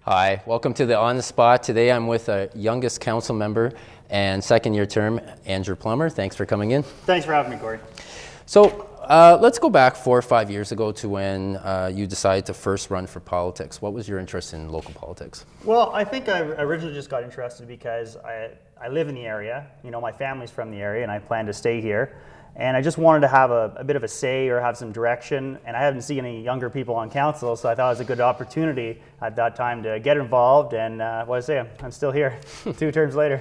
Hi, welcome to the On the Spot. Today I'm with a youngest council member and second-year term, Andrew Plummer. Thanks for coming in. Thanks for having me, Cory. So let's go back 4 or 5 years ago to when you decided to first run for politics. What was your interest in local politics? Well, I think I originally just got interested because I live in the area. You know, my family's from the area and I plan to stay here. And I just wanted to have a bit of a say or have some direction. And I haven't seen any younger people on council, so I thought it was a good opportunity at that time to get involved. And what I say, I'm still here 2 terms later.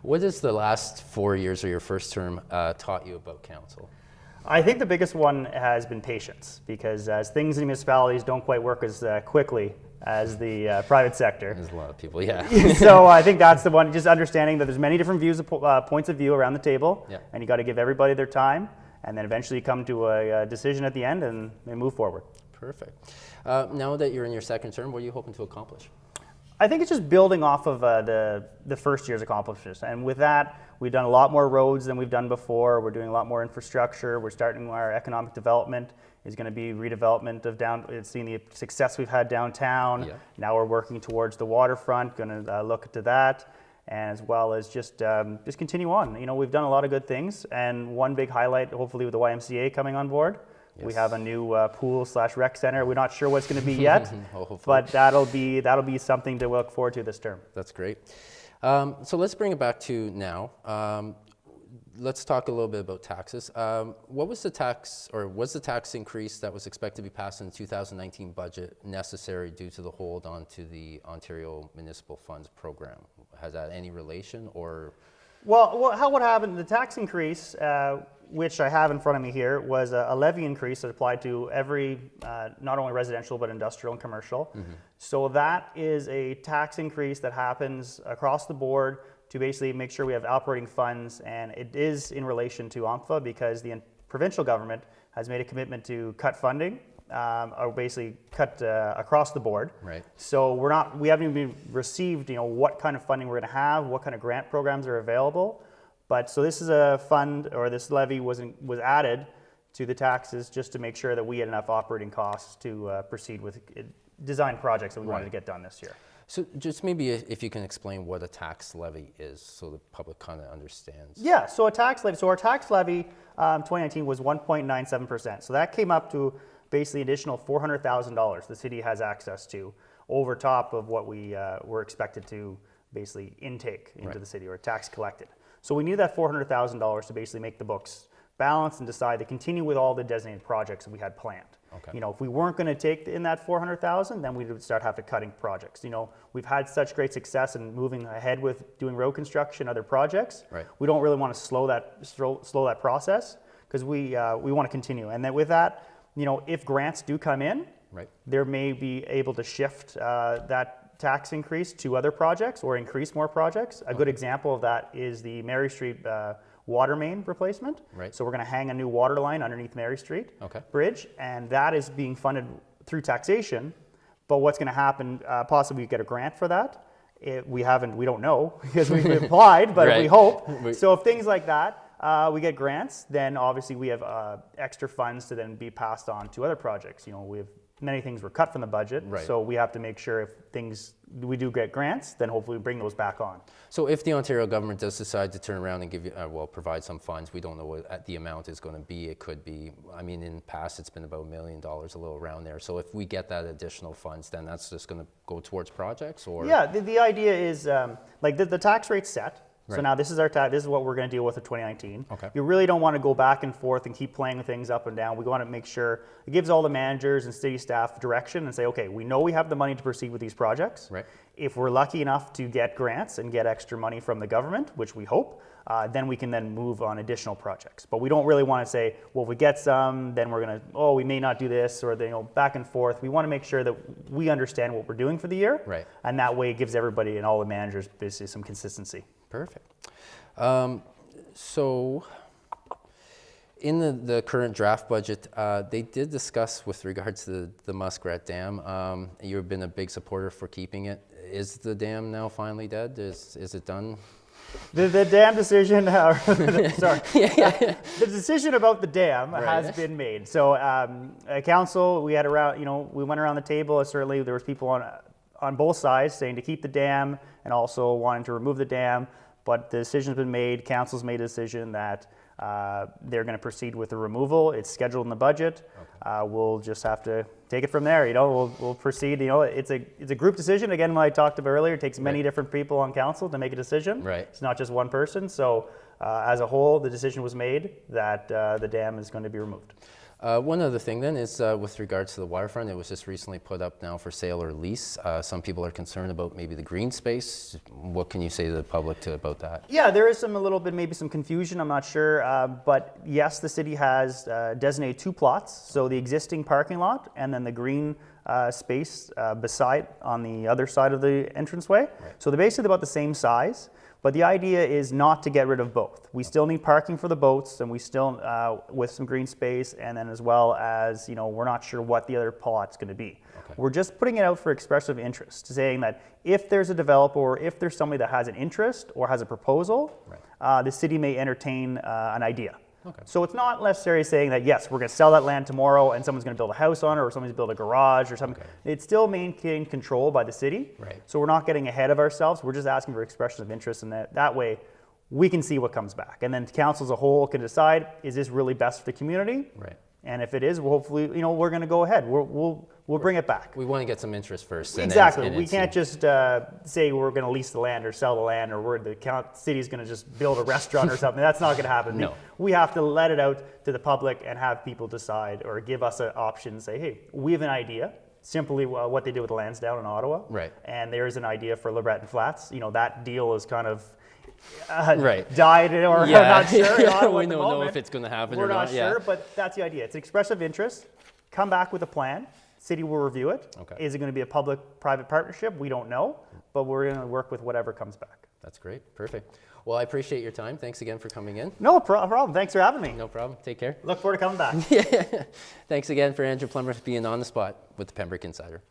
What has the last 4 years of your first term taught you about council? I think the biggest one has been patience, because as things in municipalities don't quite work as quickly as the private sector. There's a lot of people, yeah. So I think that's the one, just understanding that there's many different views, points of view around the table, Yeah. and you got to give everybody their time, and then eventually you come to a decision at the end and move forward. Perfect. Now that you're in your second term, what are you hoping to accomplish? I think it's just building off of the first year's accomplishments, and with that, we've done a lot more roads than we've done before. We're doing a lot more infrastructure. We're starting our economic development is going to be redevelopment of seeing the success we've had downtown. Yeah. Now we're working towards the waterfront, going to look to that, and as well as just continue on. You know, we've done a lot of good things, and one big highlight, hopefully with the YMCA coming on board. Yes. We have a new pool/rec center. We're not sure what's going to be yet, but that'll be something to look forward to this term. That's great. So let's bring it back to now. Let's talk a little bit about taxes. What was the tax, or was the tax increase that was expected to be passed in the 2019 budget necessary due to the hold on to the Ontario Municipal Funds program? Has that any relation, or? Well, what happened, the tax increase, which I have in front of me here, was a levy increase that applied to every, not only residential, but industrial and commercial. Mm-hmm. So that is a tax increase that happens across the board to basically make sure we have operating funds, and it is in relation to OMFA because the provincial government has made a commitment to cut funding, or basically cut across the board. Right. So we haven't even received, what kind of funding we're going to have, what kind of grant programs are available. But so this is a fund, or this levy was added to the taxes just to make sure that we had enough operating costs to proceed with design projects that we wanted to get done this year. So just maybe if you can explain what a tax levy is so the public kind of understands. Yeah, so a tax levy, our tax levy 2019 was 1.97%. So that came up to basically additional $400,000 the city has access to over top of what we were expected to basically intake into the city, or tax collected. So we needed that $400,000 to basically make the books balance and decide to continue with all the designated projects that we had planned. Okay. If we weren't going to take in that $400,000, then we would start having to cutting projects. We've had such great success in moving ahead with doing road construction, other projects. Right. We don't really want to slow that process because we want to continue. And then with that, if grants do come in, there may be able to shift that tax increase to other projects or increase more projects. A good example of that is the Mary Street water main replacement. Right. So we're going to hang a new water line underneath Mary Street Bridge, and that is being funded through taxation. But what's going to happen, possibly we get a grant for that. We don't know because we've applied, but we hope. So if things like that, we get grants, then obviously we have extra funds to then be passed on to other projects. We have many things were cut from the budget, so we have to make sure if we do get grants, then hopefully we bring those back on. So if the Ontario government does decide to turn around and give you, provide some funds, we don't know what the amount is going to be. It could be, in the past it's been about $1 million, a little around there. So if we get that additional funds, then that's just going to go towards projects, or? Yeah, the idea is the tax rate's set. So now this is this is what we're going to deal with in 2019. Okay. You really don't want to go back and forth and keep playing things up and down. We want to make sure it gives all the managers and city staff direction and say, okay, we know we have the money to proceed with these projects. Right. If we're lucky enough to get grants and get extra money from the government, which we hope, then we can then move on additional projects. But we don't really want to say, well, if we get some, then we're going to, we may not do this, or back and forth. We want to make sure that we understand what we're doing for the year. Right. And that way it gives everybody and all the managers basically some consistency. Perfect. So in the current draft budget, they did discuss with regards to the Muskrat Dam. You've been a big supporter for keeping it. Is the dam now finally dead? Is it done? The dam decision, the decision about the dam has been made. So council, we had around, we went around the table. Certainly there was people on both sides saying to keep the dam and also wanting to remove the dam, but the decision's been made, council's made a decision that they're going to proceed with the removal. It's scheduled in the budget. We'll just have to take it from there. You know, we'll proceed. You know, it's a group decision. Again, what I talked about earlier, it takes many different people on council to make a decision. Right. It's not just one person. So as a whole, the decision was made that the dam is going to be removed. One other thing then is with regards to the waterfront, it was just recently put up now for sale or lease. Some people are concerned about maybe the green space. What can you say to the public about that? Yeah, there is a little bit, maybe some confusion, I'm not sure. But yes, the city has designated 2 plots. So the existing parking lot and then the green space beside on the other side of the entranceway. Right. So they're basically about the same size. But the idea is not to get rid of both. We still need parking for the boats, and we still, with some green space, and then as well as, you know, we're not sure what the other plot's going to be. Okay. We're just putting it out for expressive interest, saying that if there's a developer or if there's somebody that has an interest or has a proposal, the city may entertain an idea. Okay. So it's not necessarily saying that, yes, we're going to sell that land tomorrow and someone's going to build a house on it or someone's going to build a garage or something. Okay. It's still maintained control by the city. Right. So we're not getting ahead of ourselves. We're just asking for expression of interest, and that way we can see what comes back. And then council as a whole can decide, is this really best for the community? Right. And if it is, well, hopefully, you know, we're going to go ahead. We'll bring it back. We want to get some interest first. Exactly. We can't just say we're going to lease the land or sell the land or the city's going to just build a restaurant or something. That's not going to happen. No. We have to let it out to the public and have people decide or give us an option and say, hey, we have an idea. Simply what they did with the Lansdowne in Ottawa. Right. And there is an idea for LeBreton Flats. You know, that deal is kind of died or I'm not sure. Yeah, we don't know if it's going to happen or not. We're not sure, but that's the idea. It's expressive interest. Come back with a plan. City will review it. Okay. Is it going to be a public-private partnership? We don't know, but we're going to work with whatever comes back. That's great. Perfect. Well, I appreciate your time. Thanks again for coming in. No problem. Thanks for having me. No problem. Take care. Look forward to coming back. Yeah. Thanks again for Andrew Plummer being on the spot with the Pembroke Insider.